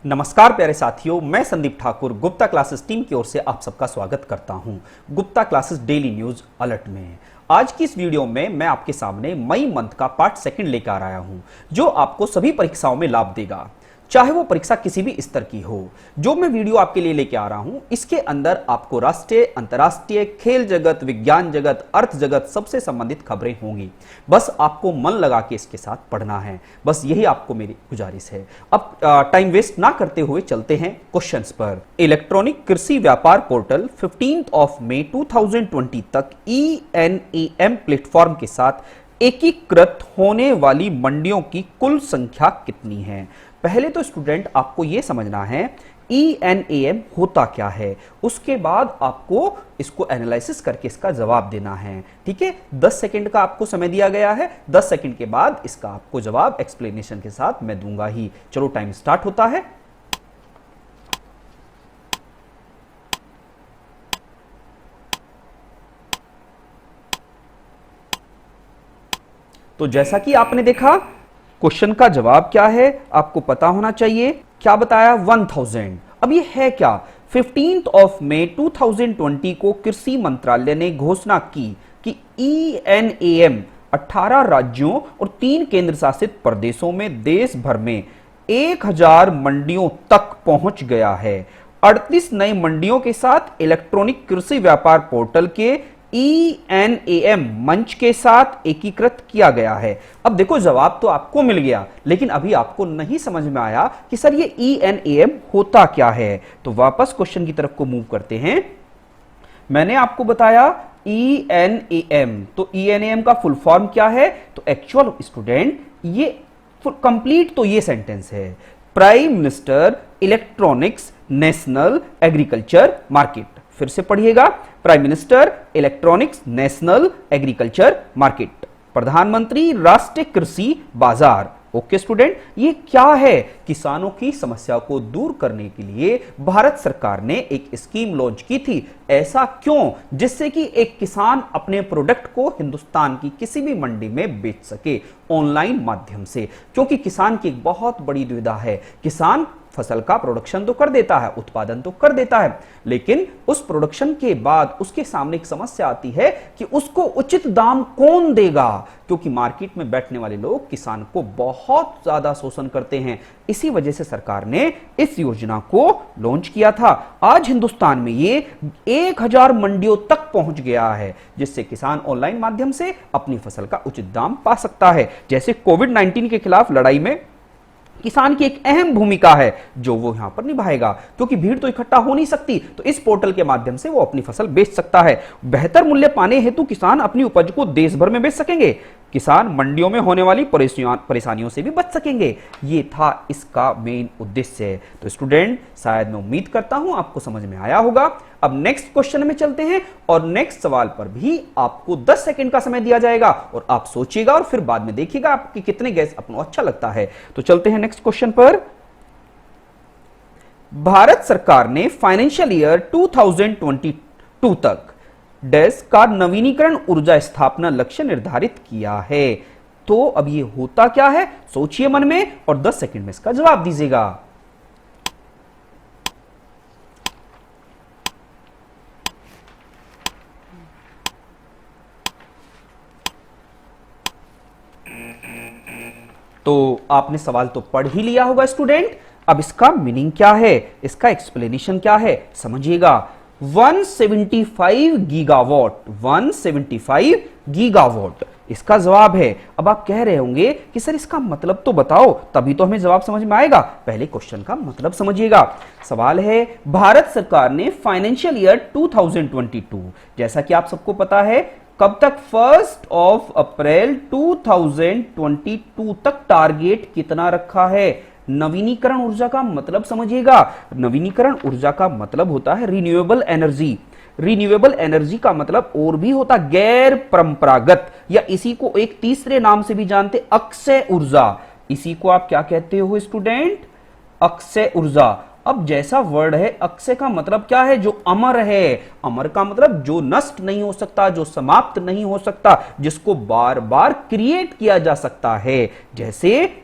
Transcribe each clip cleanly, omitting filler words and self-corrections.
नमस्कार प्यारे साथियों, मैं संदीप ठाकुर गुप्ता क्लासेस टीम की ओर से आप सबका स्वागत करता हूं Gupta classes daily news alert में। आज की इस वीडियो में मैं आपके सामने मई मंथ का पार्ट सेकंड लेकर आया हूं, जो आपको सभी परीक्षाओं में लाभ देगा, चाहे वो परीक्षा किसी भी स्तर की हो। जो मैं वीडियो आपके लिए लेके आ रहा हूं, इसके अंदर आपको राष्ट्रीय, अंतर्राष्ट्रीय, खेल जगत, विज्ञान जगत, अर्थ जगत सबसे संबंधित खबरें होंगी। बस आपको मन लगा के इसके साथ पढ़ना है, बस यही आपको मेरी गुजारिश है। अब टाइम वेस्ट ना करते हुए चलते हैं क्वेश्चंस पर। इलेक्ट्रॉनिक कृषि व्यापार पोर्टल 15 मई 2020 तक ENEM प्लेटफॉर्म के साथ एकीकृत होने वाली मंडियों की कुल संख्या कितनी है? पहले तो स्टूडेंट आपको यह समझना है ENEM होता क्या है, उसके बाद आपको इसको एनालिसिस करके इसका जवाब देना है। ठीक है, 10 सेकंड का आपको समय दिया गया है। 10 सेकंड के बाद इसका आपको जवाब एक्सप्लेनेशन के साथ मैं दूंगा ही। चलो टाइम स्टार्ट होता है। तो जैसा कि आपने देखा, क्वेश्चन का जवाब क्या है आपको पता होना चाहिए। क्या बताया? 1000। अब ये है क्या? 15 मई 2020 को कृषि मंत्रालय ने घोषणा की कि ENEM 18 राज्यों और 3 केंद्र शासित प्रदेशों में देश भर में 1000 मंडियों तक पहुंच गया है। 38 नई मंडियों के साथ इलेक्ट्रॉनिक कृषि व्यापार पोर्टल के ENEM मंच के साथ एकीकृत किया गया है। अब देखो, जवाब तो आपको मिल गया, लेकिन अभी आपको नहीं समझ में आया कि सर ये ENEM होता क्या है। तो वापस क्वेश्चन की तरफ को मूव करते हैं। मैंने आपको बताया ENEM, तो ENEM का फुल फॉर्म क्या है? तो एक्चुअल स्टूडेंट ये कंप्लीट तो ये सेंटेंस है, prime minister electronics national agriculture market. फिर से पढ़िएगा, prime minister electronics national agriculture market, प्रधानमंत्री राष्ट्रीय कृषि बाजार। ओके स्टूडेंट, ये क्या है? किसानों की समस्या को दूर करने के लिए भारत सरकार ने एक स्कीम लॉन्च की थी। ऐसा क्यों? जिससे कि एक किसान अपने प्रोडक्ट को हिंदुस्तान की किसी भी मंडी में बेच सके ऑनलाइन माध्यम से। क्योंकि किसान की एक बहुत बड़ी दुविधा है, किसान फसल का प्रोडक्शन तो कर देता है, उत्पादन तो कर देता है, लेकिन उस प्रोडक्शन के बाद उसके सामने एक समस्या आती है कि उसको उचित दाम कौन देगा, क्योंकि मार्केट में बैठने वाले लोग किसान को बहुत ज्यादा शोषण करते हैं। इसी वजह से सरकार ने इस योजना को लॉन्च किया था। आज हिंदुस्तान में ये 1000 मंडियों तक पहुंच गया है, जिससे किसान ऑनलाइन माध्यम से अपनी फसल का उचित दाम पा सकता है। जैसे कोविड-19 के खिलाफ लड़ाई में किसान की एक अहम भूमिका है जो वो यहां पर निभाएगा, क्योंकि भीड़ तो इकट्ठा हो नहीं सकती, तो इस पोर्टल के माध्यम से वो अपनी फसल बेच सकता है। बेहतर मूल्य पाने हेतु किसान अपनी उपज को देश भर में बेच सकेंगे, किसान मंडियों में होने वाली परेशानियों से भी बच सकेंगे। ये था इसका मेन उद्देश्य। तो स्टूडेंट, शायद मैं उम्मीद करता हूं आपको समझ में आया होगा। अब नेक्स्ट क्वेश्चन में चलते हैं, और नेक्स्ट सवाल पर भी आपको 10 सेकंड का समय दिया जाएगा, और आप सोचिएगा और फिर बाद में देखिएगा आपके कितने गैस आपको अच्छा लगता है। तो चलते हैं नेक्स्ट क्वेश्चन पर। भारत सरकार ने फाइनेंशियल ईयर 2022 तक डैश का नवीनीकरण ऊर्जा स्थापना लक्ष्य निर्धारित किया है। तो अब ये होता क्या है? सोचिए मन में और 10 सेकंड में इसका जवाब दीजिएगा। तो आपने सवाल तो पढ़ ही लिया होगा स्टूडेंट। अब इसका मीनिंग क्या है, इसका एक्सप्लेनेशन क्या है, समझिएगा। 175 गीगावाट, 175 गीगावाट इसका जवाब है। अब आप कह रहे होंगे कि सर इसका मतलब तो बताओ, तभी तो हमें जवाब समझ में आएगा। पहले क्वेश्चन का मतलब समझिएगा। सवाल है, भारत सरकार ने फाइनेंशियल ईयर 2022, जैसा कि आप सबको पता है, कब तक? 1 अप्रैल 2022 तक टारगेट कितना रखा है? नवीनीकरण ऊर्जा का मतलब समझिएगा। नवीनीकरण ऊर्जा का मतलब होता है रिन्यूएबल एनर्जी। रिन्यूएबल एनर्जी का मतलब और भी होता गैर परंपरागत, या इसी को एक तीसरे नाम से भी जानते, अक्षय ऊर्जा। इसी को आप क्या कहते हो स्टूडेंट? अक्षय ऊर्जा। अब जैसा वर्ड है, अक्षय का मतलब क्या है? जो अमर है। अमर का मतलब जो नष्ट नहीं हो सकता, जो समाप्त नहीं हो सकता, जिसको बार बार क्रिएट किया जा सकता है। जैसे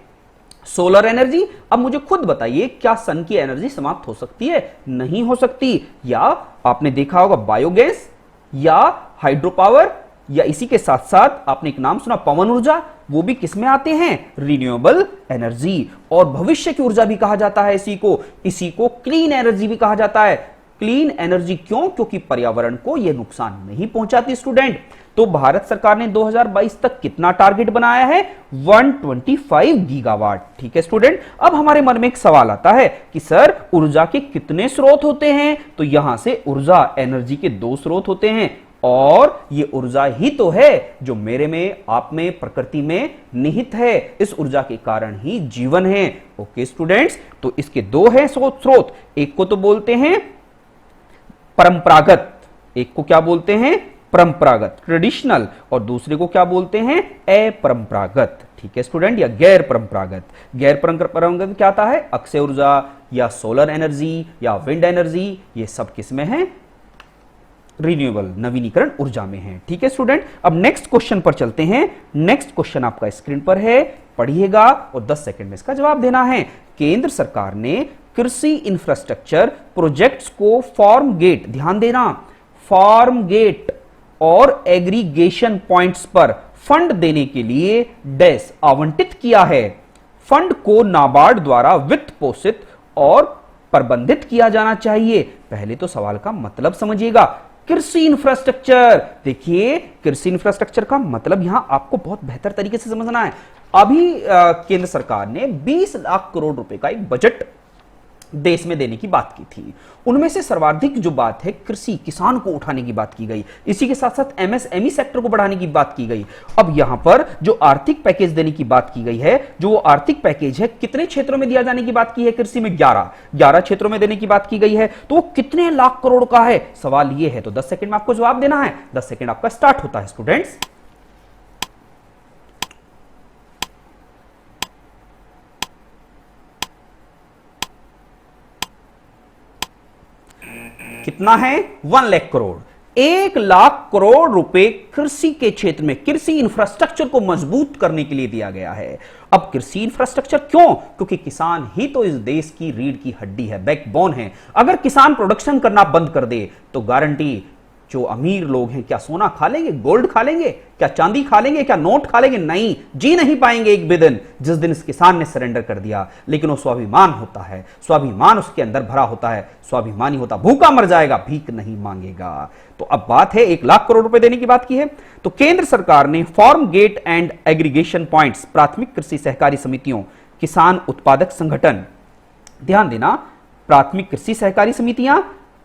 सोलर एनर्जी। अब मुझे खुद बताइए, क्या सन की एनर्जी समाप्त हो सकती है? नहीं हो सकती। या आपने देखा होगा बायोगैस या हाइड्रो पावर, या इसी के साथ साथ आपने एक नाम सुना पवन ऊर्जा, वो भी किसमें आते हैं? Renewable energy. और भविष्य की ऊर्जा भी कहा जाता है इसी को क्लीन एनर्जी भी कहा जाता है। क्लीन एनर्जी क्यों? क्योंकि पर्यावरण को यह नुकसान नहीं पहुंचाती स्टूडेंट। तो भारत सरकार ने 2022 तक कितना टारगेट बनाया है? 125 गीगावाट। ठीक है स्टूडेंट। अब हमारे मन में एक सवाल आता है कि सर ऊर्जा के कितने स्रोत होते हैं? तो यहां से ऊर्जा एनर्जी के 2 स्रोत होते हैं, और ये ऊर्जा ही तो है जो मेरे में, आप में, प्रकृति में निहित है। इस ऊर्जा के कारण ही जीवन है। ओके स्टूडेंट्स, तो इसके 2 हैं स्रोत। एक को तो बोलते हैं परंपरागत, एक को क्या बोलते हैं? परंपरागत, ट्रेडिशनल, और दूसरे को क्या बोलते हैं? अपरंपरागत। ठीक है स्टूडेंट, या गैर परंपरागत। गैर परंपरागत क्या आता है? अक्षय ऊर्जा या सोलर एनर्जी या विंड एनर्जी, ये सब किसमें है? रिन्यूएबल, नवीनीकरण ऊर्जा में है। ठीक है स्टूडेंट। अब नेक्स्ट क्वेश्चन पर चलते हैं। नेक्स्ट क्वेश्चन आपका स्क्रीन पर है, पढ़िएगा और 10 सेकंड में इसका जवाब देना है। केंद्र सरकार ने कृषि इंफ्रास्ट्रक्चर प्रोजेक्ट्स को फार्म गेट, ध्यान देना, फार्म गेट और एग्रीगेशन पॉइंट्स पर फंड देने के लिए डैश आवंटित किया है। फंड को नाबार्ड द्वारा वित्त पोषित और प्रबंधित किया जाना चाहिए। पहले तो सवाल का मतलब समझिएगा। कृषि इंफ्रास्ट्रक्चर, देखिए कृषि इंफ्रास्ट्रक्चर का मतलब यहां आपको बहुत बेहतर तरीके से समझना है। अभी केंद्र सरकार ने 20 लाख करोड़ रुपए का एक बजट देश में देने की बात की थी। उनमें से सर्वाधिक जो बात है कृषि, किसान को उठाने की बात की गई। इसी के साथ साथ एमएसएमई सेक्टर को बढ़ाने की बात की गई। अब यहां पर जो आर्थिक पैकेज देने की बात की गई है, जो वो आर्थिक पैकेज है, कितने क्षेत्रों में दिया जाने की बात की है? कृषि में 11 क्षेत्रों में देने की बात की गई है। तो वो कितने लाख करोड़ का है? सवाल ये है। तो 10 सेकंड में आपको जवाब देना है। 10 सेकंड आपका स्टार्ट होता है स्टूडेंट्स। कितना है? 1 लाख करोड़। 1 लाख करोड़ रुपए कृषि के क्षेत्र में, कृषि इंफ्रास्ट्रक्चर को मजबूत करने के लिए दिया गया है। अब कृषि इंफ्रास्ट्रक्चर क्यों? क्योंकि किसान ही तो इस देश की रीढ़ की हड्डी है, बैकबोन है। अगर किसान प्रोडक्शन करना बंद कर दे तो गारंटी, जो अमीर लोग हैं क्या सोना खा लेंगे, गोल्ड खा लेंगे, क्या चांदी खा लेंगे, क्या नोट खा लेंगे? नहीं, जी नहीं पाएंगे एक भी दिन, जिस दिन इस किसान ने सरेंडर कर दिया। लेकिन वो स्वाभिमान होता है, स्वाभिमान उसके अंदर भरा होता है, स्वाभिमानी होता, भूखा मर जाएगा, भीख नहीं मांगेगा। तो अब बात है 1 लाख करोड़ रुपए देने की बात की है। तो केंद्र सरकार ने farm gate and aggregation points, प्राथमिक कृषि सहकारी समितियों, किसान उत्पादक संगठन, ध्यान देना, प्राथमिक कृषि सहकारी समितियां,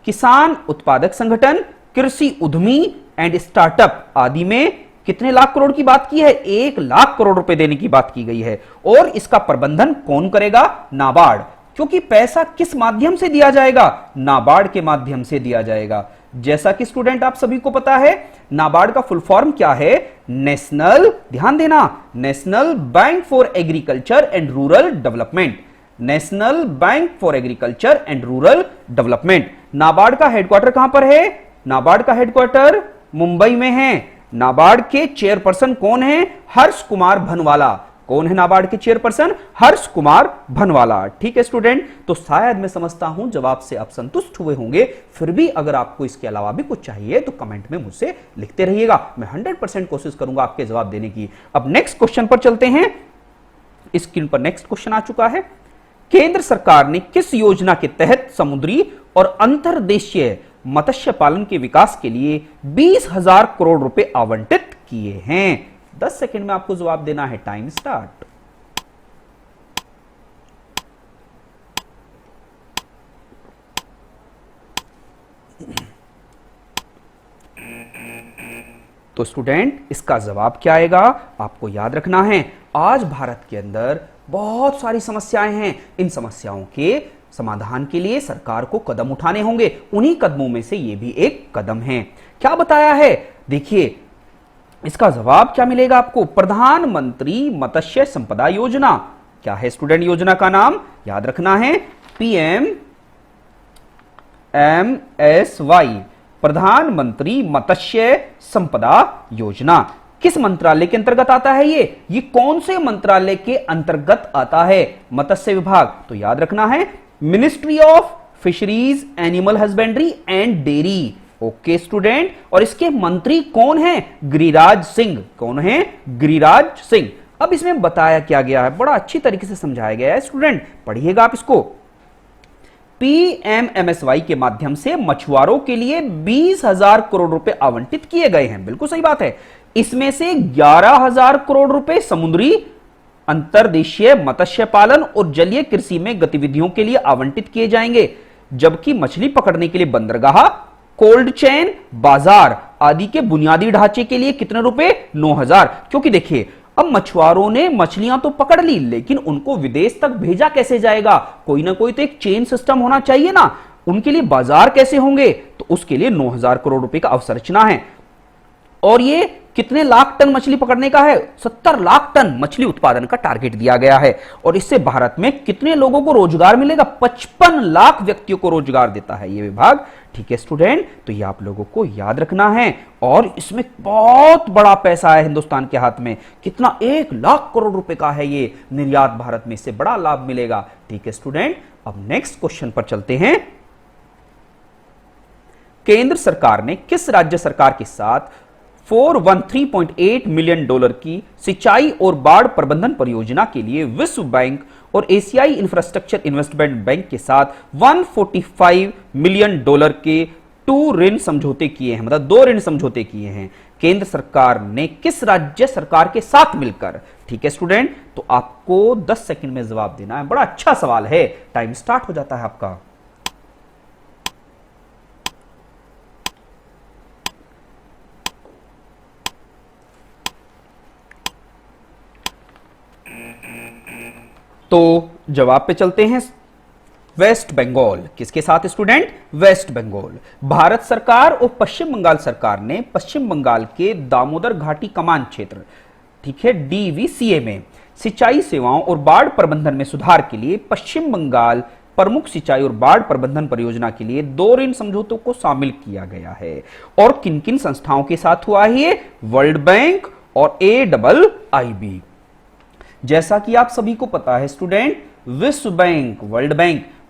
किसान उत्पादक संगठन, कृषि उद्यमी एंड स्टार्टअप आदि में कितने लाख करोड़ की बात की है? 1 लाख करोड़ रुपए देने की बात की गई है। और इसका प्रबंधन कौन करेगा? नाबार्ड। क्योंकि पैसा किस माध्यम से दिया जाएगा? नाबार्ड के माध्यम से दिया जाएगा। जैसा कि स्टूडेंट आप सभी को पता है, नाबार्ड का फुल फॉर्म क्या है? नेशनल, ध्यान देना, national bank for agriculture and rural development. National bank for agriculture and rural development. NABARD का हेडक्वार्टर कहां पर है? नाबार्ड का हेडक्वार्टर मुंबई में है। नाबार्ड के चेयरपर्सन कौन है? हर्ष कुमार भनवाला। कौन है नाबार्ड के चेयरपर्सन? हर्ष कुमार भनवाला। ठीक है स्टूडेंट। तो शायद मैं समझता हूं जवाब से आप संतुष्ट हुए होंगे। फिर भी अगर आपको इसके अलावा भी कुछ चाहिए तो कमेंट में मुझसे लिखते रहिएगा। मैं 100% कोशिश करूंगा आपके जवाब देने की। अब नेक्स्ट क्वेश्चन पर चलते हैं। स्क्रीन पर नेक्स्ट क्वेश्चन आ चुका है। केंद्र सरकार ने किस योजना के तहत समुद्री और अंतर्देशीय मत्स्य पालन के विकास के लिए 20,000 करोड़ रुपए आवंटित किए हैं? 10 सेकंड में आपको जवाब देना है। Time start. तो स्टूडेंट इसका जवाब क्या आएगा? आपको याद रखना है, आज भारत के अंदर बहुत सारी समस्याएं हैं। इन समस्याओं के समाधान के लिए सरकार को कदम उठाने होंगे। उन्हीं कदमों में से यह भी एक कदम है। क्या बताया है? देखिए इसका जवाब क्या मिलेगा आपको? प्रधानमंत्री मत्स्य संपदा योजना। क्या है स्टूडेंट योजना का नाम? याद रखना है, PMMSY, प्रधानमंत्री मत्स्य संपदा योजना। किस मंत्रालय के अंतर्गत आता है ये कौन से मंत्रालय के अंतर्गत आता है? मत्स्य विभाग। तो याद रखना है ministry of fisheries, animal husbandry and dairy. Okay student, और इसके मंत्री कौन हैं? गिरिराज सिंह। कौन है? गिरिराज सिंह। अब इसमें बताया क्या गया है, बड़ा अच्छी तरीके से समझाया गया है स्टूडेंट, पढ़िएगा आप इसको। पीएमएमएसवाई के माध्यम से मछुआरों के लिए 20,000 करोड़ रुपए आवंटित किए गए हैं। बिल्कुल सही बात है। इसमें से 11,000 करोड़ रुपए समुद्री अंतर्देशीय मत्स्य पालन और जलीय कृषि में गतिविधियों के लिए आवंटित किए जाएंगे, जबकि मछली पकड़ने के लिए बंदरगाह, कोल्ड चेन, बाजार आदि के बुनियादी ढांचे के लिए कितने रुपए? 9,000। क्योंकि देखिए अब मछुआरों ने मछलियां तो पकड़ ली, लेकिन उनको विदेश तक भेजा कैसे जाएगा? कोई ना कोई तो एक चेन सिस्टम होना चाहिए ना, उनके लिए बाजार कैसे होंगे? तो उसके लिए 9,000 करोड़ रुपए का अवसंरचना है। और ये कितने लाख टन मछली पकड़ने का है? 70 लाख टन मछली उत्पादन का टारगेट दिया गया है। और इससे भारत में कितने लोगों को रोजगार मिलेगा? 55 लाख व्यक्तियों को रोजगार देता है ये विभाग। ठीक है स्टूडेंट, तो ये आप लोगों को याद रखना है। और इसमें बहुत बड़ा पैसा है हिंदुस्तान के हाथ में, कितना? 1 लाख करोड़ रुपए का है ये निर्यात भारत में, इससे बड़ा लाभ मिलेगा। ठीक है स्टूडेंट, अब नेक्स्ट क्वेश्चन पर चलते हैं। केंद्र सरकार ने किस राज्य सरकार के साथ 413.8 मिलियन डॉलर की सिंचाई और बाढ़ प्रबंधन परियोजना के लिए विश्व बैंक और एशियाई इंफ्रास्ट्रक्चर इन्वेस्टमेंट बैंक के साथ 145 मिलियन डॉलर के 2 ऋण समझौते किए हैं, मतलब 2 ऋण समझौते किए हैं केंद्र सरकार ने किस राज्य सरकार के साथ मिलकर? ठीक है स्टूडेंट, तो आपको 10 सेकंड में जवाब देना है। बड़ा अच्छा सवाल है, टाइम स्टार्ट हो जाता है आपका। तो जवाब पे चलते हैं। वेस्ट बंगाल किसके साथ स्टूडेंट? वेस्ट बंगाल। भारत सरकार और पश्चिम बंगाल सरकार ने पश्चिम बंगाल के दामोदर घाटी कमान क्षेत्र, ठीक है, डीवीसीए में सिंचाई सेवाओं और बाढ़ प्रबंधन में सुधार के लिए पश्चिम बंगाल प्रमुख सिंचाई और बाढ़ प्रबंधन परियोजना के लिए 2 ऋण समझौतों को शामिल किया गया है। और किन किन संस्थाओं के साथ हुआ है ये? वर्ल्ड बैंक और AIIB। जैसा कि आप सभी को पता है स्टूडेंट, विश्व बैंक,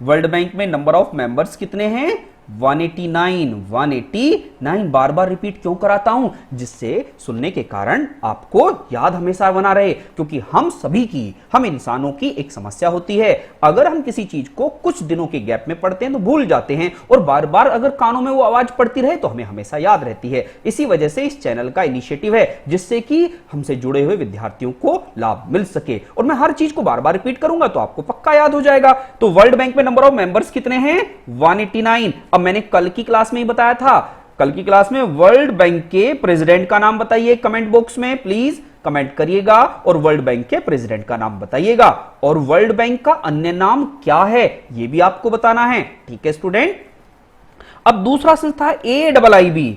वर्ल्ड बैंक में नंबर ऑफ मेंबर्स कितने हैं? 189। बार बार रिपीट क्यों कराता हूं? जिससे सुनने के कारण आपको याद हमेशा बना रहे, क्योंकि हम इंसानों की एक समस्या होती है, अगर हम किसी चीज को कुछ दिनों के गैप में पढ़ते हैं तो भूल जाते हैं, और बार बार अगर कानों में वो आवाज पड़ती रहे तो हमें हमेशा याद रहती है। इसी वजह से इस चैनल का इनिशिएटिव है, जिससे कि हमसे जुड़े हुए विद्यार्थियों को लाभ मिल सके। और मैं हर चीज को बार बार रिपीट करूंगा तो आपको पक्का याद हो जाएगा। तो वर्ल्ड बैंक में नंबर ऑफ मेंबर्स कितने हैं? 189। अब मैंने कल की क्लास में ही बताया था, कल की क्लास में वर्ल्ड बैंक के प्रेसिडेंट का नाम बताइए कमेंट बॉक्स में, प्लीज कमेंट करिएगा और वर्ल्ड बैंक के प्रेसिडेंट का नाम बताइएगा। और वर्ल्ड बैंक का अन्य नाम क्या है यह भी आपको बताना है। ठीक है स्टूडेंट, अब दूसरा संस्था है AIIB।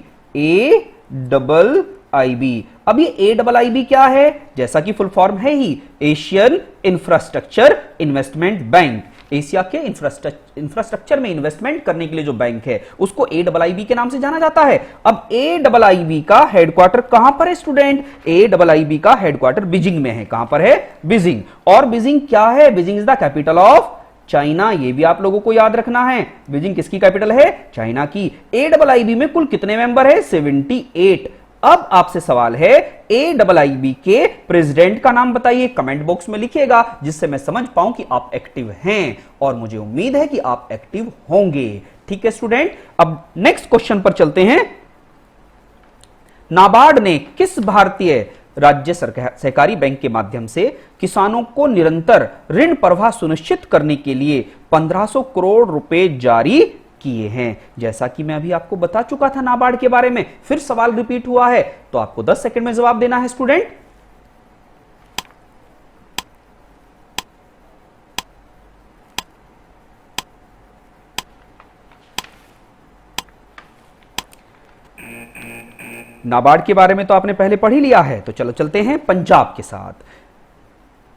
अब ये AIIB क्या है? जैसा कि फुल फॉर्म है ही, Asian infrastructure investment bank. Asia के इंफ्रास्ट्रक्चर में इन्वेस्टमेंट करने के लिए जो बैंक है उसको AIIB के नाम से जाना जाता है। अब AIIB का हेडक्वार्टर कहां पर है स्टूडेंट? AIIB का हेडक्वार्टर बीजिंग में है। कहां पर है? बीजिंग। और बीजिंग क्या है? Beijing is the capital of China. ये भी आप लोगों को याद रखना है, बीजिंग किसकी कैपिटल है? चाइना की। AIIB में कुल कितने मेंबर है? 78। अब आपसे सवाल है, AIIB के प्रेसिडेंट का नाम बताइए, कमेंट बॉक्स में लिखिएगा, जिससे मैं समझ पाऊं कि आप एक्टिव हैं, और मुझे उम्मीद है कि आप एक्टिव होंगे। ठीक है स्टूडेंट, अब नेक्स्ट क्वेश्चन पर चलते हैं। नाबार्ड ने किस भारतीय राज्य सहकारी बैंक के माध्यम से किसानों को निरंतर ऋण प्रवाह सुनिश्चित करने के लिए 1500 करोड़ रुपए जारी किए हैं? जैसा कि मैं अभी आपको बता चुका था नाबार्ड के बारे में, फिर सवाल रिपीट हुआ है, तो आपको 10 सेकंड में जवाब देना है स्टूडेंट। नाबार्ड के बारे में तो आपने पहले पढ़ ही लिया है, तो चलो चलते हैं पंजाब के साथ।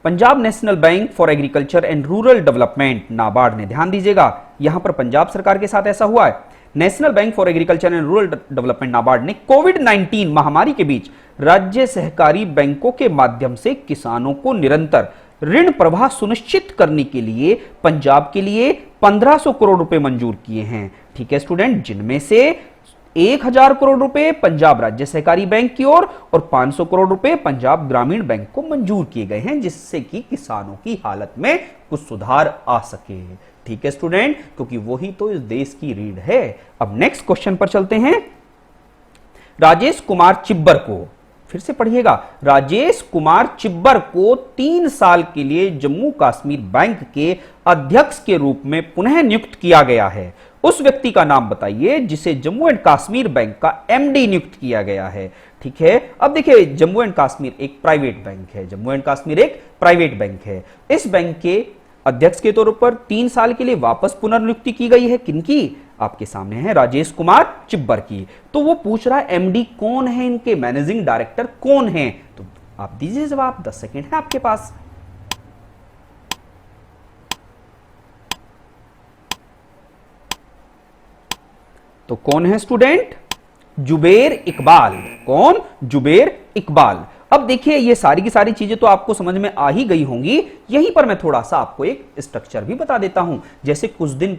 Punjab national bank for agriculture and rural development, NABARD ने, ध्यान दीजिएगा, यहां पर पंजाब सरकार के साथ ऐसा हुआ है। National bank for agriculture and rural development NABARD ने कोविड-19 महामारी के बीच राज्य सहकारी बैंकों के माध्यम से किसानों को निरंतर ऋण प्रवाह सुनिश्चित करने के लिए पंजाब के लिए 1500 करोड़ रुपए मंजूर किए हैं। ठीक है स्टूडेंट, जिनमें से 1000 करोड़ रुपए पंजाब राज्य सहकारी बैंक की ओर और 500 करोड़ रुपए पंजाब ग्रामीण बैंक को मंजूर किए गए हैं, जिससे कि किसानों की हालत में कुछ सुधार आ सके। ठीक है स्टूडेंट, क्योंकि वही तो इस देश की रीढ़ है। अब नेक्स्ट क्वेश्चन पर चलते हैं। राजेश कुमार चिब्बर को, फिर से पढ़िएगा, राजेश कुमार चिब्बर को 3 साल के लिए जम्मू कश्मीर बैंक के अध्यक्ष के रूप में पुनः नियुक्त किया गया है। उस व्यक्ति का नाम बताइए जिसे जम्मू एंड कश्मीर बैंक का एमडी नियुक्त किया गया है। ठीक है, अब देखिए जम्मू एंड कश्मीर एक प्राइवेट बैंक है, जम्मू एंड कश्मीर एक प्राइवेट बैंक है। इस बैंक के अध्यक्ष के तौर पर 3 साल के लिए वापस पुनर्नियुक्ति की गई है। किनकी? आपके सामने है राजेश कुमार चिब्बर की। तो वो पूछ रहा है एमडी कौन है, इनके मैनेजिंग डायरेक्टर कौन है, तो आप दीजिए जवाब, 10 सेकंड है आपके पास। तो कौन है स्टूडेंट? जुबेर इकबाल। कौन? जुबेर इकबाल। अब देखिए ये सारी की सारी चीजें तो आपको समझ में आ ही गई होंगी। यहीं पर मैं थोड़ा सा आपको एक स्ट्रक्चर भी बता देता हूं। जैसे कुछ दिन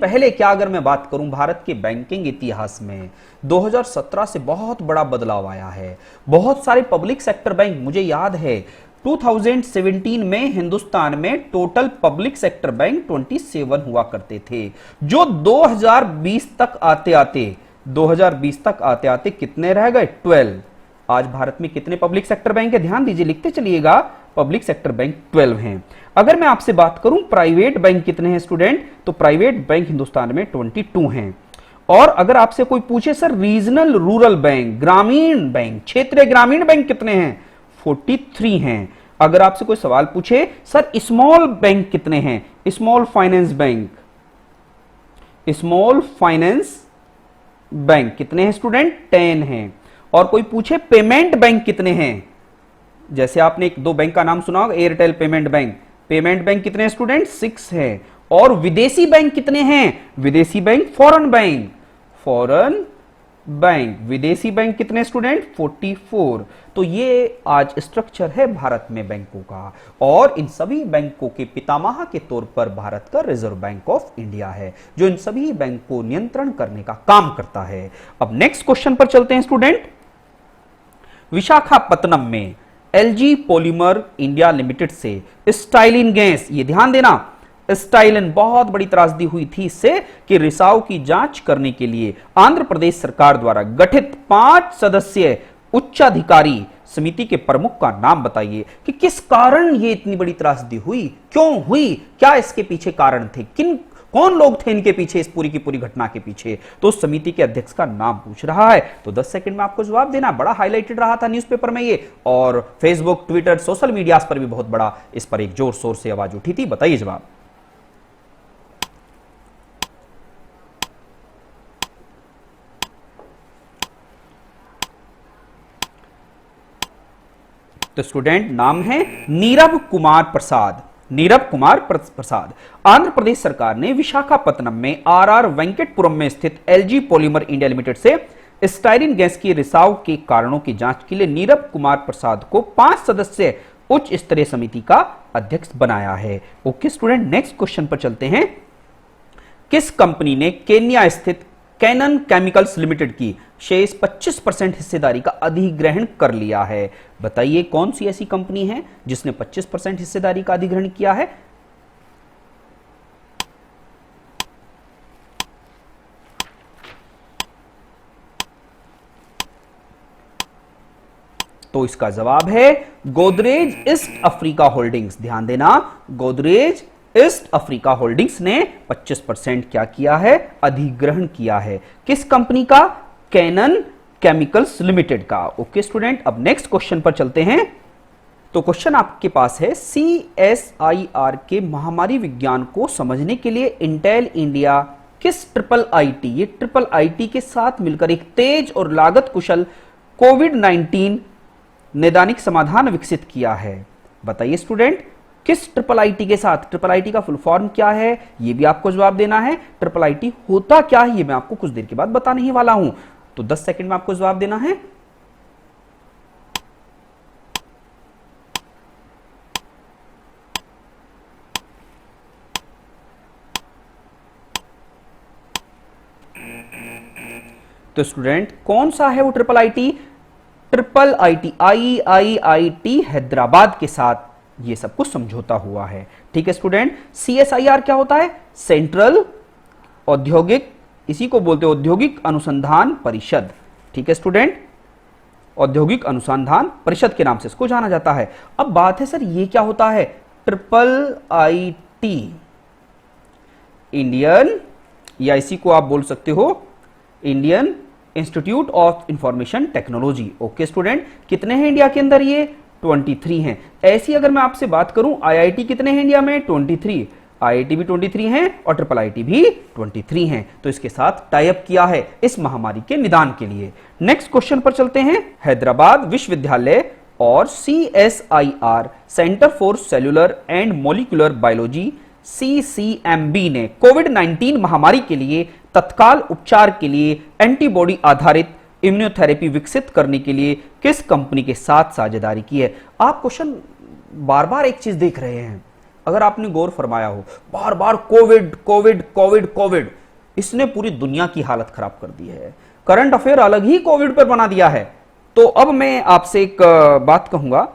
पहले क्या अगर मैं बात करूं, भारत के बैंकिंग इतिहास में 2017 से बहुत बड़ा बदलाव आया है। बहुत सारे पब्लिक सेक्टर बैंक, मुझे याद है 2017 में हिंदुस्तान में टोटल पब्लिक सेक्टर बैंक 27 हुआ करते थे, जो 2020 तक आते आते कितने रह गए? 12। आज भारत में कितने पब्लिक सेक्टर बैंक है? ध्यान दीजिए, लिखते चलिएगा। पब्लिक सेक्टर बैंक 12 हैं। अगर मैं आपसे बात करूं प्राइवेट बैंक कितने हैं स्टूडेंट, तो प्राइवेट बैंक हिंदुस्तान में 22 हैं। और अगर आपसे कोई पूछे सर रीजनल रूरल बैंक, ग्रामीण बैंक, क्षेत्रीय ग्रामीण बैंक कितने हैं, 43 हैं। अगर आपसे कोई सवाल पूछे सर स्मॉल बैंक कितने हैं, स्मॉल फाइनेंस बैंक कितने हैं स्टूडेंट, 10 हैं। और कोई पूछे पेमेंट बैंक कितने हैं, जैसे आपने एक दो बैंक का नाम सुना होगा, एयरटेल पेमेंट बैंक कितने हैं स्टूडेंट, 6 हैं। और विदेशी बैंक कितने हैं, विदेशी बैंक फॉरेन बैंक विदेशी बैंक कितने स्टूडेंट, 44। तो ये आज स्ट्रक्चर है भारत में बैंकों का। और इन सभी बैंकों के पितामह के तौर पर भारत का रिजर्व बैंक ऑफ इंडिया है, जो इन सभी बैंक को नियंत्रण करने का काम करता है। अब नेक्स्ट क्वेश्चन पर चलते हैं स्टूडेंट। विशाखापत्तनम में एलजी पॉलीमर इंडिया लिमिटेड से स्टाइलिन गैस, ये ध्यान देना, स्टाइलिन बहुत बड़ी त्रासदी हुई थी इससे कि रिसाव की जांच करने के लिए आंध्र प्रदेश सरकार द्वारा गठित 5 सदस्यीय उच्चाधिकारी समिति के प्रमुख का नाम बताइए कि किस कारण ये इतनी बड़ी त्रासदी हुई, क्यों हुई, क्या इसके पीछे कारण थे, कौन लोग थे इनके पीछे, इस पूरी की पूरी घटना के पीछे। तो उस समिति के अध्यक्ष का नाम पूछ रहा है। तो 10 सेकंड में आपको जवाब देना। बड़ा हाईलाइटेड रहा था न्यूज़पेपर में ये, और फेसबुक, ट्विटर, सोशल मीडिया पर भी बहुत बड़ा इस पर एक जोर शोर से आवाज उठी थी। बताइए जवाब। तो स्टूडेंट नाम है नीरव कुमार प्रसाद। आंध्र प्रदेश सरकार ने विशाखापत्तनम में आरआर वेंकटपुरम में स्थित एलजी पॉलीमर इंडिया लिमिटेड से स्टाइरिन गैस की रिसाव के कारणों की जांच के लिए नीरव कुमार प्रसाद को 5 सदस्यीय उच्च स्तरीय समिति का अध्यक्ष बनाया है। ओके स्टूडेंट, नेक्स्ट क्वेश्चन पर चलते हैं। किस कंपनी ने केन्या स्थित कैनन केमिकल्स लिमिटेड की शेष 25% हिस्सेदारी का अधिग्रहण कर लिया है? बताइए कौन सी ऐसी कंपनी है जिसने 25% हिस्सेदारी का अधिग्रहण किया है? तो इसका जवाब है गोदरेज ईस्ट अफ्रीका होल्डिंग्स। ध्यान देना, गोदरेज ईस्ट अफ्रीका होल्डिंग्स ने 25% क्या किया है, अधिग्रहण किया है। किस कंपनी का? कैनन केमिकल्स लिमिटेड का। ओके स्टूडेंट, अब नेक्स्ट क्वेश्चन पर चलते हैं। तो क्वेश्चन आपके पास है, CSIR के महामारी विज्ञान को समझने के लिए इंटेल इंडिया किस ट्रिपल आईटी के साथ मिलकर एक तेज और लागत कुशल कोविड-19 नैदानिक समाधान विकसित किया है? बताइए स्टूडेंट, किस ट्रिपल आईटी के साथ? ट्रिपल आईटी का फुल फॉर्म क्या है ये भी आपको जवाब देना है। ट्रिपल आईटी होता क्या है ये मैं आपको कुछ देर के बाद बताने ही वाला हूं, तो 10 सेकंड में आपको जवाब देना है। तो स्टूडेंट कौन सा है वो triple IT? Triple IT IIT Hyderabad के साथ ये सब कुछ समझौता हुआ है। ठीक है स्टूडेंट। सीएसआईआर क्या होता है? सेंट्रल औद्योगिक, इसी को बोलते हैं औद्योगिक अनुसंधान परिषद। ठीक है स्टूडेंट, औद्योगिक अनुसंधान परिषद के नाम से इसको जाना जाता है। अब बात है सर ये क्या होता है? ट्रिपल आईटी इंडियन, या इसी को आप बोल सकते हो Indian institute of information technology. Okay student, कितने हैं इंडिया के अंदर? ये 23 हैं। ऐसी अगर मैं आपसे बात करूं आईआईटी कितने हैं इंडिया में? 23। आईआईटी भी 23 हैं और ट्रिपल आईटी भी 23 हैं। तो इसके साथ टाई अप किया है इस महामारी के निदान के लिए। नेक्स्ट क्वेश्चन पर चलते हैं। हैदराबाद विश्वविद्यालय और CSIR centre for cellular and molecular biology CCMB ने कोविड-19 महामारी के लिए तत्काल उपचार के लिए एंटीबॉडी आधारित इम्यूनोथेरेपी विकसित करने के लिए किस कंपनी के साथ साझेदारी की है? आप क्वेश्चन बार बार एक चीज देख रहे हैं, अगर आपने गौर फरमाया हो, बार बार कोविड कोविड कोविड कोविड, इसने पूरी दुनिया की हालत खराब कर दी है। करंट अफेयर अलग ही कोविड पर बना दिया है। तो अब मैं आपसे एक बात कहूंगा,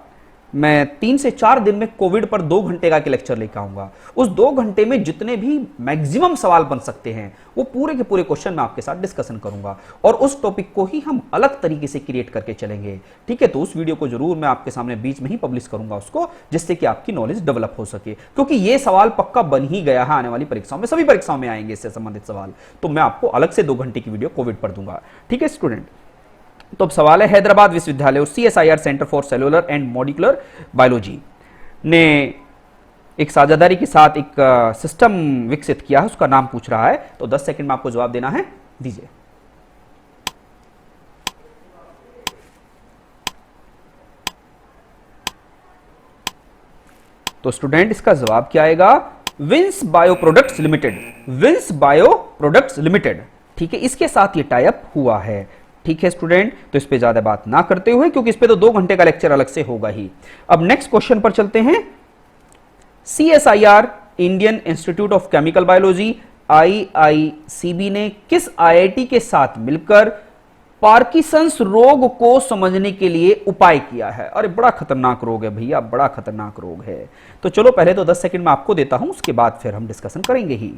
मैं 3 से 4 दिन में कोविड पर 2 घंटे का लेक्चर लेकर आऊंगा। उस 2 घंटे में जितने भी मैक्सिमम सवाल बन सकते हैं वो पूरे के पूरे क्वेश्चन मैं आपके साथ डिस्कशन करूंगा और उस टॉपिक को ही हम अलग तरीके से क्रिएट करके चलेंगे। ठीक है, तो उस वीडियो को जरूर मैं आपके सामने बीच में ही पब्लिश करूंगा उसको, जिससे कि आपकी नॉलेज डेवलप हो सके, क्योंकि ये सवाल पक्का बन ही गया है। आने वाली परीक्षाओं में, सभी परीक्षाओं में आएंगे इससे संबंधित सवाल, तो मैं आपको अलग से 2 घंटे की वीडियो कोविड पर दूंगा। ठीक है स्टूडेंट, तो अब सवाल है, हैदराबाद विश्वविद्यालय और CSIR centre for cellular and molecular biology ने एक साझेदारी के साथ एक सिस्टम विकसित किया है, उसका नाम पूछ रहा है। तो 10 सेकंड में आपको जवाब देना है, दीजिए। तो स्टूडेंट इसका जवाब क्या आएगा? Vins bio products limited. Vins bio products limited, ठीक है, इसके साथ ये टाई अप हुआ है। ठीक है स्टूडेंट, तो इस पे ज्यादा बात ना करते हुए, क्योंकि इस पे तो 2 घंटे का लेक्चर अलग से होगा ही। अब नेक्स्ट क्वेश्चन पर चलते हैं। CSIR Indian institute of chemical biology IICB ने किस आईआईटी के साथ मिलकर पार्किंसंस रोग को समझने के लिए उपाय किया है? अरे बड़ा खतरनाक रोग है भैया, बड़ा खतरनाक रोग है। तो चलो पहले तो 10 सेकंड में आपको देता हूं, उसके बाद फिर हम डिस्कशन करेंगे ही।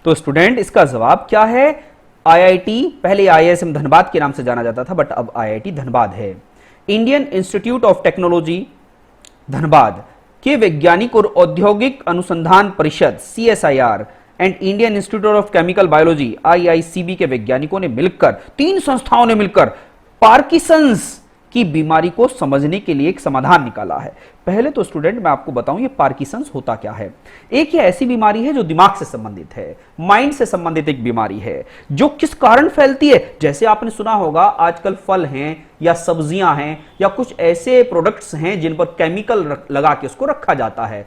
तो स्टूडेंट इसका जवाब क्या है? आईआईटी, पहले आईआईएसएम धनबाद के नाम से जाना जाता था, बट अब आईआईटी धनबाद है। Indian institute of technology Dhanbad के वैज्ञानिक और औद्योगिक अनुसंधान परिषद CSIR and Indian institute of chemical biology IICB के वैज्ञानिकों ने मिलकर, 3 संस्थाओं ने मिलकर पार्किंसंस की बीमारी को समझने के लिए एक समाधान निकाला है। पहले तो स्टूडेंट मैं आपको बताऊं ये पार्किंसंस होता क्या है। एक ये ऐसी बीमारी है जो दिमाग से संबंधित है, माइंड से संबंधित एक बीमारी है, जो किस कारण फैलती है? जैसे आपने सुना होगा आजकल फल हैं या सब्जियां हैं या कुछ ऐसे प्रोडक्ट्स हैं जिन पर केमिकल लगा के उसको रखा जाता है,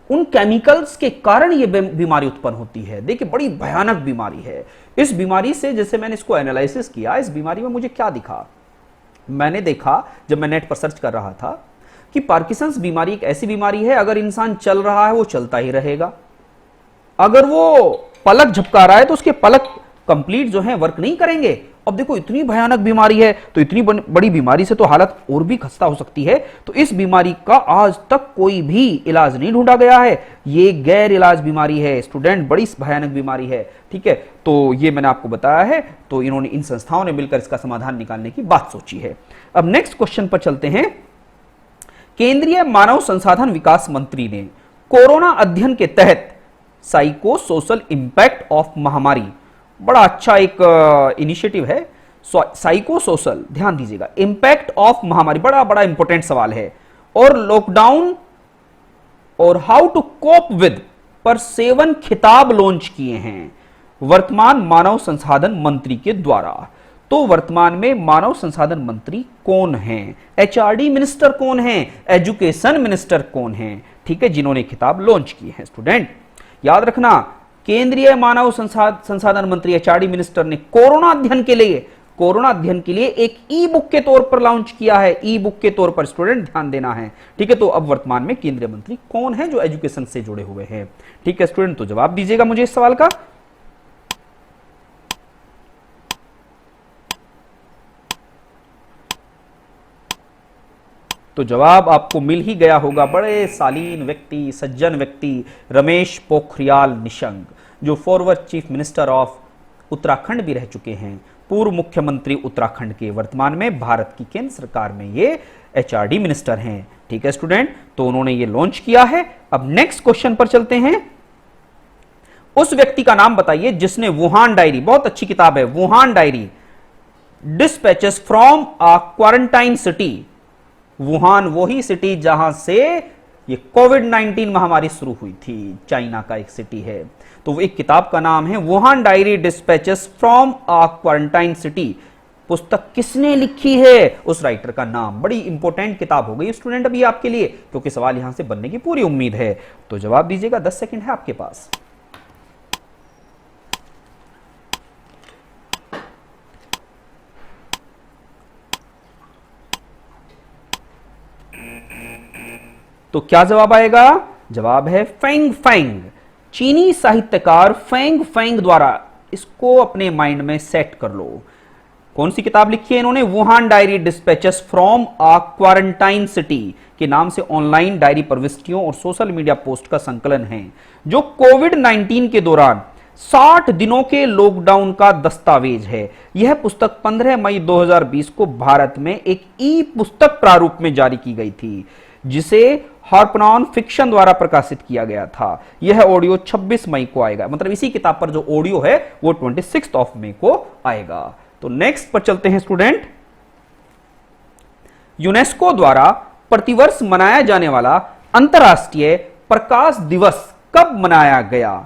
उन केमिकल्स के कारण ये बीमारी उत्पन्न होती है। देखिए बड़ी भयानक बीमारी है। इस बीमारी से, जैसे मैंने इसको एनालिसिस किया, इस बीमारी में मुझे क्या दिखा, मैंने देखा जब मैं नेट पर सर्च कर रहा था कि पार्किंसंस बीमारी एक ऐसी बीमारी है, अगर इंसान चल रहा है वो चलता ही रहेगा, अगर वो पलक झपका रहा है तो उसके पलक कंप्लीट जो है वर्क नहीं करेंगे। अब देखो इतनी भयानक बीमारी है, तो इतनी बड़ी बीमारी से तो हालत और भी खस्ता हो सकती है। तो इस बीमारी का आज तक कोई भी इलाज नहीं ढूंढा गया है। ये गैर इलाज बीमारी है स्टूडेंट, बड़ी भयानक बीमारी है। ठीक है, तो ये मैंने आपको बताया है। तो इन्होंने, इन संस्थाओं ने मिलकर इसका समाधान निकालने की बात सोची है। अब नेक्स्ट क्वेश्चन पर चलते हैं। केंद्रीय मानव संसाधन विकास मंत्री ने कोरोना अध्ययन के तहत साइको सोशल इंपैक्ट ऑफ महामारी, बड़ा अच्छा एक इनिशिएटिव है, साइको सोशल, ध्यान दीजिएगा, इंपैक्ट ऑफ महामारी, बड़ा बड़ा इंपॉर्टेंट सवाल है, और लॉकडाउन और हाउ टू कोप विद पर 7 खिताब लॉन्च किए हैं। वर्तमान मानव संसाधन मंत्री के द्वारा। तो वर्तमान में मानव संसाधन मंत्री कौन हैं? एचआरडी मिनिस्टर कौन हैं? एजुकेशन मिनिस्टर कौन हैं? ठीक है, जिन्होंने किताब लॉन्च की है स्टूडेंट। याद रखना, केंद्रीय मानव संसाधन मंत्री एचआरडी मिनिस्टर ने कोरोना अध्ययन के लिए एक ई बुक के तौर पर लॉन्च किया है। ई बुक के तौर पर स्टूडेंट ध्यान देना है। ठीक है, तो अब वर्तमान में केंद्रीय मंत्री कौन है जो एजुकेशन से जुड़े हुए हैं? ठीक है स्टूडेंट, तो जवाब दीजिएगा मुझे इस सवाल का। तो जवाब आपको मिल ही गया होगा। बड़े शालीन व्यक्ति, सज्जन व्यक्ति रमेश पोखरियाल निशंक, जो forward chief minister of Uttarakhand भी रह चुके हैं, पूर्व मुख्यमंत्री उत्तराखंड के, वर्तमान में भारत की केंद्र सरकार में ये एचआरडी मिनिस्टर हैं। ठीक है स्टूडेंट, तो उन्होंने ये लॉन्च किया है। अब नेक्स्ट क्वेश्चन पर चलते हैं। उस व्यक्ति का नाम बताइए जिसने वुहान डायरी, बहुत अच्छी किताब है Wuhan diary, dispatches from a quarantine city. Wuhan वही सिटी जहां से ये कोविड-19 महामारी शुरू हुई थी, चाइना का एक सिटी है। तो वो एक किताब का नाम है Wuhan diary dispatches from a quarantine city. पुस्तक किसने लिखी है? उस राइटर का नाम। बड़ी इंपॉर्टेंट किताब हो गई स्टूडेंट अभी आपके लिए, क्योंकि सवाल यहां से बनने की पूरी उम्मीद है। तो जवाब दीजिएगा, 10 सेकंड है आपके पास। तो क्या जवाब आएगा? जवाब है फेंग फेंग। चीनी साहित्यकार फेंग फेंग द्वारा, इसको अपने माइंड में सेट कर लो। कौन सी किताब लिखी है इन्होंने? Wuhan diary dispatches from a quarantine city के नाम से ऑनलाइन डायरी प्रविष्टियों और सोशल मीडिया पोस्ट का संकलन है, जो कोविड-19 के दौरान 60 दिनों के लॉकडाउन का दस्तावेज है। यह पुस्तक 15 मई 2020 को भारत में एक ई पुस्तक प्रारूप में जारी की गई थी, जिसे हार्पनॉन फिक्शन द्वारा प्रकाशित किया गया था। यह ऑडियो 26 मई को आएगा, मतलब इसी किताब पर जो ऑडियो है वो 26 ऑफ मई को आएगा। तो नेक्स्ट पर चलते हैं स्टूडेंट। यूनेस्को द्वारा प्रतिवर्ष मनाया जाने वाला अंतरराष्ट्रीय प्रकाश दिवस कब मनाया गया?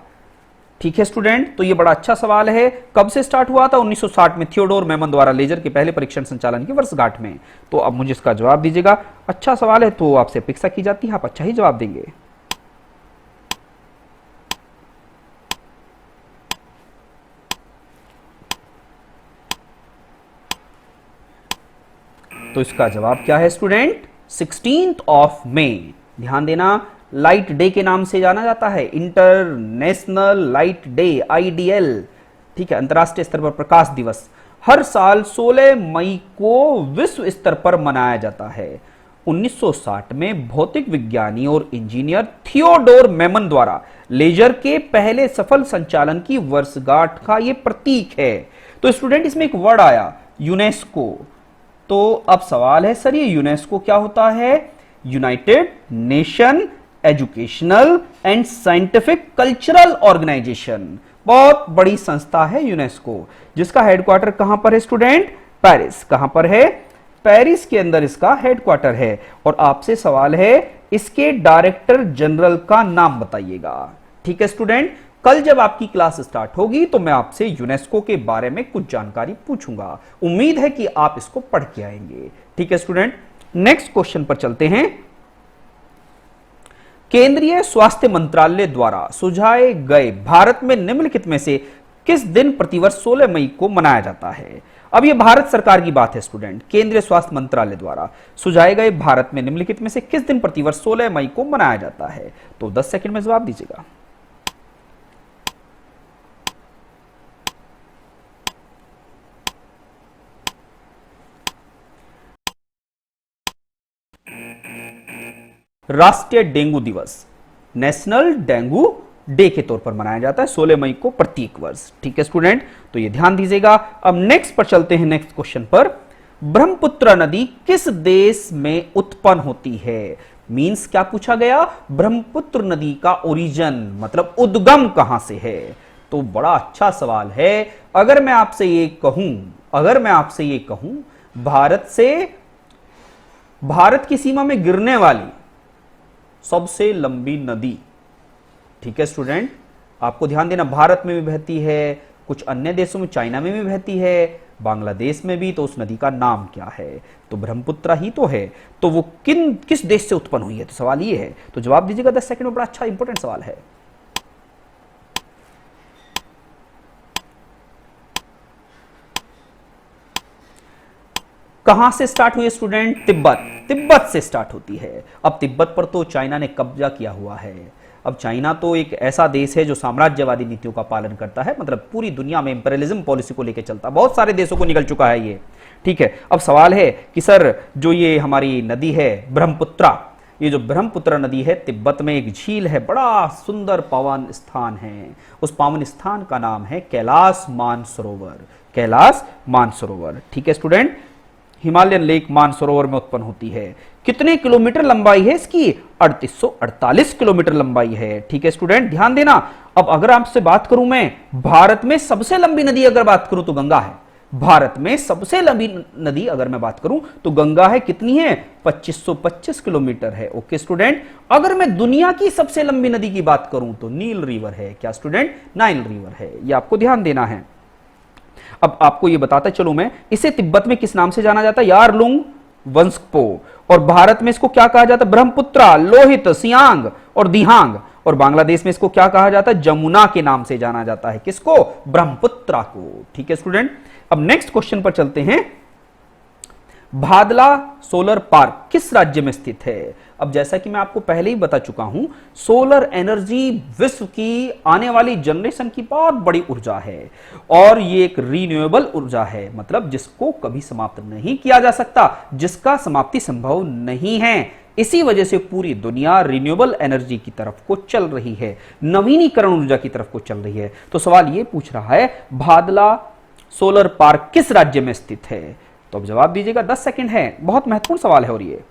ठीक है स्टूडेंट, तो ये बड़ा अच्छा सवाल है। कब से स्टार्ट हुआ था? 1960 में थियोडोर मेमन द्वारा लेजर के पहले परीक्षण संचालन की वर्षगांठ में। तो अब मुझे इसका जवाब दीजिएगा। अच्छा सवाल है तो आपसे अपेक्षा की जाती है आप अच्छा ही जवाब देंगे। तो इसका जवाब क्या है स्टूडेंट? 16 of May. ध्यान देना, लाइट डे के नाम से जाना जाता है, इंटरनेशनल लाइट डे, IDL। ठीक है, अंतरराष्ट्रीय स्तर पर प्रकाश दिवस हर साल 16 मई को विश्व स्तर पर मनाया जाता है। 1960 में भौतिक विज्ञानी और इंजीनियर थियोडोर मेमन द्वारा लेजर के पहले सफल संचालन की वर्षगांठ का यह प्रतीक है। तो स्टूडेंट इसमें एक वर्ड आया यूनेस्को। तो अब सवाल है सर ये यूनेस्को क्या होता है? United Nation Educational and Scientific Cultural Organisation. बहुत बड़ी संस्था है यूनेस्को, जिसका हेडक्वार्टर कहां पर है स्टूडेंट? पेरिस। कहां पर है? पेरिस के अंदर इसका हेडक्वार्टर है। और आपसे सवाल है इसके डायरेक्टर जनरल का नाम बताइएगा। ठीक है स्टूडेंट, कल जब आपकी क्लास स्टार्ट होगी तो मैं आपसे यूनेस्को के बारे में कुछ जानकारी पूछूंगा। उम्मीद है कि आप इसको पढ़ के आएंगे। ठीक है स्टूडेंट, नेक्स्ट क्वेश्चन पर चलते हैं। केंद्रीय स्वास्थ्य मंत्रालय द्वारा सुझाए गए भारत में निम्नलिखित में से किस दिन प्रतिवर्ष 16 मई को मनाया जाता है? अब यह भारत सरकार की बात है स्टूडेंट। केंद्रीय स्वास्थ्य मंत्रालय द्वारा सुझाए गए भारत में निम्नलिखित में से किस दिन प्रतिवर्ष 16 मई को मनाया जाता है? तो 10 सेकंड में जवाब दीजिएगा। राष्ट्रीय डेंगू दिवस, नेशनल डेंगू डे के तौर पर मनाया जाता है 16 मई को प्रत्येक वर्ष। ठीक है स्टूडेंट, तो ये ध्यान दीजिएगा। अब नेक्स्ट पर चलते हैं, नेक्स्ट क्वेश्चन पर। ब्रह्मपुत्र नदी किस देश में उत्पन्न होती है? मींस क्या पूछा गया? ब्रह्मपुत्र नदी का ओरिजिन मतलब उद्गम कहां से है? तो बड़ा अच्छा सवाल है। अगर मैं आपसे ये कहूं भारत की सीमा में गिरने वाली सबसे लंबी नदी, ठीक है स्टूडेंट, आपको ध्यान देना, भारत में भी बहती है, कुछ अन्य देशों में, चाइना में भी बहती है, बांग्लादेश में भी, तो उस नदी का नाम क्या है? तो ब्रह्मपुत्र ही तो है। तो वो किस देश से उत्पन्न हुई है? तो सवाल ये है, तो जवाब दीजिएगा 10 सेकंड में, बड़ा अच्छा इंपॉर्टेंट सवाल है। कहां से स्टार्ट हुई स्टूडेंट? तिब्बत से स्टार्ट होती है। अब तिब्बत पर तो चाइना ने कब्जा किया हुआ है। अब चाइना तो एक ऐसा देश है जो साम्राज्यवादी नीतियों का पालन करता है, मतलब पूरी दुनिया में इंपीरियलिज्म पॉलिसी को लेकर चलता है, बहुत सारे देशों को निकल चुका है ये। ठीक है, अब सवाल है कि सर जो ये हमारी नदी है ब्रह्मपुत्रा, ये जो ब्रह्मपुत्र नदी है, तिब्बत में एक झील है, बड़ा सुंदर पावन स्थान है, उस पावन स्थान का नाम है कैलाश मानसरोवर। कैलाश मानसरोवर, ठीक है स्टूडेंट, हिमालयन लेक मानसरोवर में उत्पन्न होती है। कितने किलोमीटर लंबाई है इसकी? 3848 किलोमीटर लंबाई है। ठीक है स्टूडेंट, ध्यान देना। अब अगर आपसे बात करूं मैं, भारत में सबसे लंबी नदी अगर बात करूं तो गंगा है। भारत में सबसे लंबी नदी अगर मैं बात करूं तो गंगा है। कितनी है? 2525 किलोमीटर है। ओके स्टूडेंट, अगर मैं दुनिया की सबसे लंबी नदी की बात करूं तो नील रिवर है। क्या स्टूडेंट? नाइल रिवर है। यह आपको ध्यान देना है। अब आपको यह बताता चलो मैं, इसे तिब्बत में किस नाम से जाना जाता है? यारलुंग वंशपो। और भारत में इसको क्या कहा जाता है? ब्रह्मपुत्रा, लोहित, सियांग और दिहांग। और बांग्लादेश में इसको क्या कहा जाता है? जमुना के नाम से जाना जाता है। किसको? ब्रह्मपुत्रा को। ठीक है स्टूडेंट, अब नेक्स्ट क्वेश्चन पर चलते हैं। भादला सोलर पार्क किस राज्य में स्थित है? अब जैसा कि मैं आपको पहले ही बता चुका हूं, सोलर एनर्जी विश्व की आने वाली जनरेशन की बहुत बड़ी ऊर्जा है और ये एक रीन्यूएबल ऊर्जा है, मतलब जिसको कभी समाप्त नहीं किया जा सकता, जिसका समाप्ति संभव नहीं है। इसी वजह से पूरी दुनिया रिन्यूएबल एनर्जी की तरफ को चल रही है, नवीनीकरण ऊर्जा की तरफ को चल रही है। तो सवाल ये पूछ रहा है, भादला सोलर पार्क किस राज्य में स्थित है? तो अब जवाब दीजिएगा, 10 सेकंड है, बहुत महत्वपूर्ण सवाल है। और ये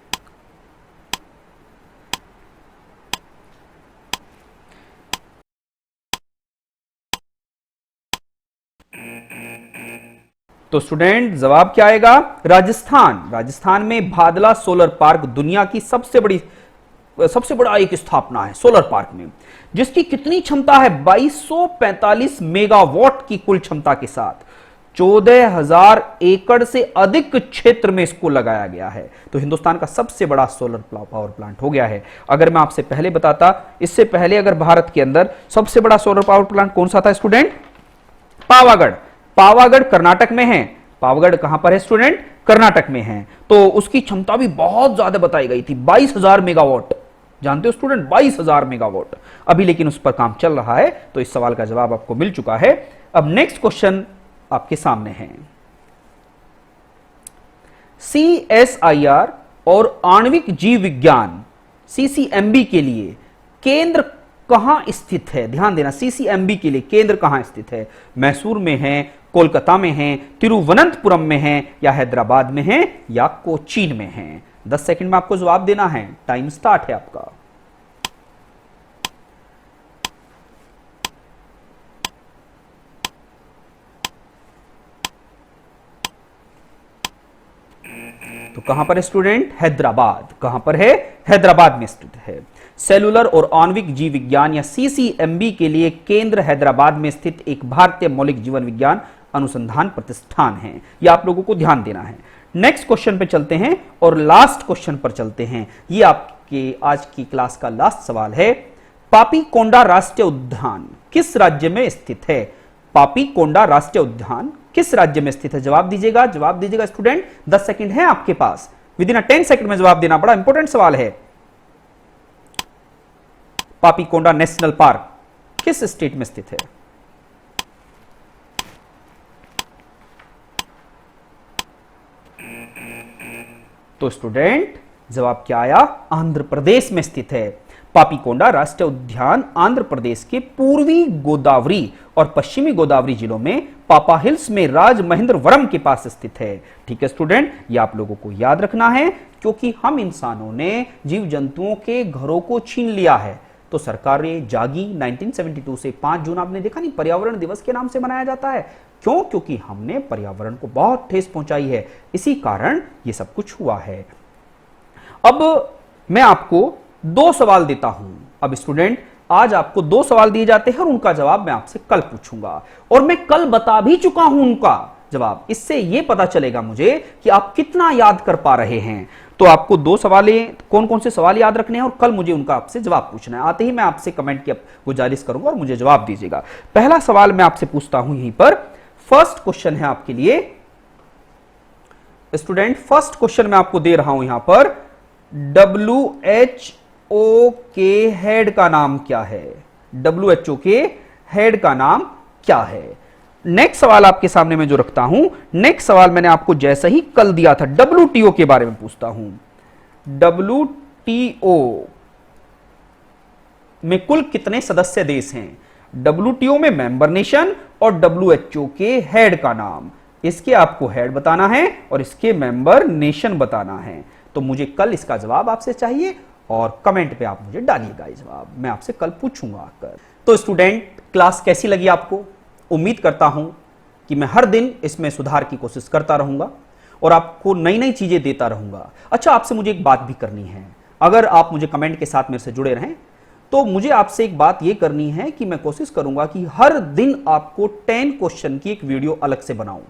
तो स्टूडेंट जवाब क्या आएगा? राजस्थान। राजस्थान में भादला सोलर पार्क दुनिया की सबसे बड़ा एक स्थापना है सोलर पार्क में, जिसकी कितनी क्षमता है? 2245 मेगावाट की कुल क्षमता के साथ 14,000 एकड़ से अधिक क्षेत्र में इसको लगाया गया है। तो हिंदुस्तान का सबसे बड़ा सोलर पावर प्लांट हो गया है। अगर मैं आपसे पहले बताता, इससे पहले अगर भारत के अंदर सबसे बड़ा सोलर पावर प्लांट कौन सा था स्टूडेंट? पावागढ़। पावागढ़ कर्नाटक में है। पावागढ़ कहां पर है स्टूडेंट? कर्नाटक में है। तो उसकी क्षमता भी बहुत ज्यादा बताई गई थी, 22,000 मेगावाट। जानते हो स्टूडेंट, 22,000 मेगावाट। अभी लेकिन उस पर काम चल रहा है। तो इस सवाल का जवाब आपको मिल चुका है। अब नेक्स्ट क्वेश्चन आपके सामने है। CSIR और आणविक जीव विज्ञान CCMB के लिए केंद्र कहां स्थित है? ध्यान देना, CCMB के लिए केंद्र कहां स्थित है? मैसूर में है, कोलकाता में है, तिरुवनंतपुरम में है, या हैदराबाद में है, या कोचीन में है? 10 सेकंड में आपको जवाब देना है। टाइम स्टार्ट है आपका। तो कहां पर है स्टूडेंट? हैदराबाद। कहां पर है? हैदराबाद में स्थित है। सेलुलर और आणविक जीव विज्ञान या CCMB के लिए केंद्र हैदराबाद में स्थित एक भारतीय मौलिक जीवन विज्ञान अनुसंधान प्रतिष्ठान है। यह आप लोगों को ध्यान देना है। नेक्स्ट क्वेश्चन पे चलते हैं और लास्ट क्वेश्चन पर चलते हैं। यह आपके आज की क्लास का लास्ट सवाल है। पापीकोंडा राष्ट्रीय उद्यान किस राज्य में स्थित है? पापीकोंडा राष्ट्रीय उद्यान किस राज्य में स्थित है? जवाब दीजिएगा स्टूडेंट, 10 सेकंड है आपके पास। विद इन 10 सेकंड में जवाब देना, बड़ा इंपॉर्टेंट सवाल है। पापीकोंडा नेशनल पार्क किस स्टेट में स्थित है? तो स्टूडेंट जवाब क्या आया? आंध्र प्रदेश में स्थित है। पापीकोंडा राष्ट्रीय उद्यान आंध्र प्रदेश के पूर्वी गोदावरी और पश्चिमी गोदावरी जिलों में पापा हिल्स में राजमहेंद्रवरम के पास स्थित है। ठीक है स्टूडेंट, ये आप लोगों को याद रखना है, क्योंकि हम इंसानों ने जीव जंतुओं के घरों को छीन लिया है। तो सरकार ने जागी 1972 से 5 जून आपने देखा नहीं, पर्यावरण दिवस के नाम से मनाया जाता है। क्यों? क्योंकि हमने पर्यावरण को बहुत ठेस पहुंचाई है, इसी कारण यह सब कुछ हुआ है। अब मैं आपको 2 सवाल देता हूं। अब स्टूडेंट आज आपको 2 सवाल दिए जाते हैं और उनका जवाब मैं आपसे कल पूछूंगा, और मैं कल बता भी चुका हूं उनका जवाब। इससे यह पता चलेगा मुझे कि आप कितना याद कर पा रहे हैं। तो आपको 2 सवाल, कौन कौन से सवाल याद रखने हैं और कल मुझे उनका आपसे जवाब पूछना है। आते ही मैं आपसे कमेंट की गुजारिश करूंगा और मुझे जवाब दीजिएगा। पहला सवाल मैं आपसे पूछता हूं, यहीं पर फर्स्ट क्वेश्चन है आपके लिए स्टूडेंट। फर्स्ट क्वेश्चन मैं आपको दे रहा हूं यहां पर, WHO के हेड का नाम क्या है? WHO के हेड का नाम क्या है? नेक्स्ट सवाल आपके सामने मैं जो रखता हूं, नेक्स्ट सवाल मैंने आपको जैसा ही कल दिया था, WTO के बारे में पूछता हूं। WTO में कुल कितने सदस्य देश हैं? WTO में मेंबर नेशन और WHO के हेड का नाम। इसके आपको हेड बताना है और इसके मेंबर नेशन बताना है। तो मुझे कल इसका जवाब आपसे चाहिए और कमेंट पे आप मुझे डालिएगा ये जवाब, मैं आपसे कल पूछूंगा आकर। तो स्टूडेंट, क्लास कैसी लगी आपको? उम्मीद करता हूं कि मैं हर दिन इसमें सुधार की कोशिश करता रहूंगा और आपको नई नई चीजें देता रहूंगा। अच्छा, आपसे मुझे एक बात भी करनी है। अगर आप मुझे कमेंट के साथ मेरे से जुड़े रहें तो मुझे आपसे एक बात यह करनी है कि मैं कोशिश करूंगा कि हर दिन आपको 10 क्वेश्चन की एक वीडियो अलग से बनाऊं,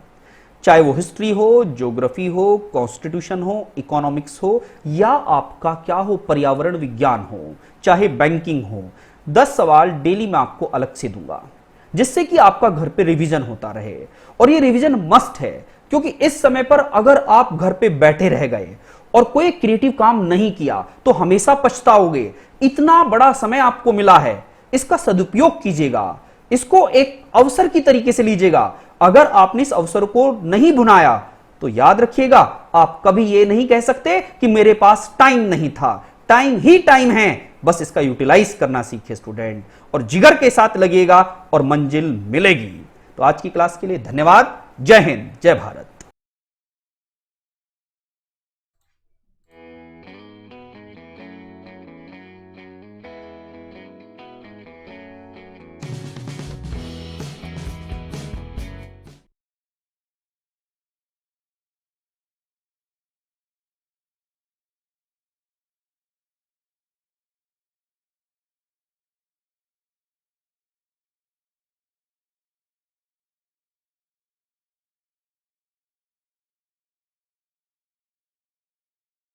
चाहे वो हिस्ट्री हो, ज्योग्राफी हो, कॉन्स्टिट्यूशन हो, इकोनॉमिक्स हो, या आपका क्या हो, पर्यावरण विज्ञान हो, चाहे बैंकिंग हो। 10 सवाल डेली मैं आपको अलग से दूंगा, जिससे कि आपका घर पे रिवीजन होता रहे। और ये रिवीजन मस्ट है, क्योंकि इस समय पर अगर आप घर पे बैठे रह गए और कोई क्रिएटिव काम नहीं किया तो हमेशा पछताओगे। इतना बड़ा समय आपको मिला है, इसका सदुपयोग कीजिएगा, इसको एक अवसर की तरीके से लीजिएगा। अगर आपने इस अवसर को नहीं भुनाया तो याद रखिएगा, आप कभी ये नहीं कह सकते कि मेरे पास टाइम नहीं था। टाइम ही टाइम है, बस इसका यूटिलाइज करना सीखे स्टूडेंट, और जिगर के साथ लगेगा और मंजिल मिलेगी। तो आज की क्लास के लिए धन्यवाद। जय हिंद, जय भारत।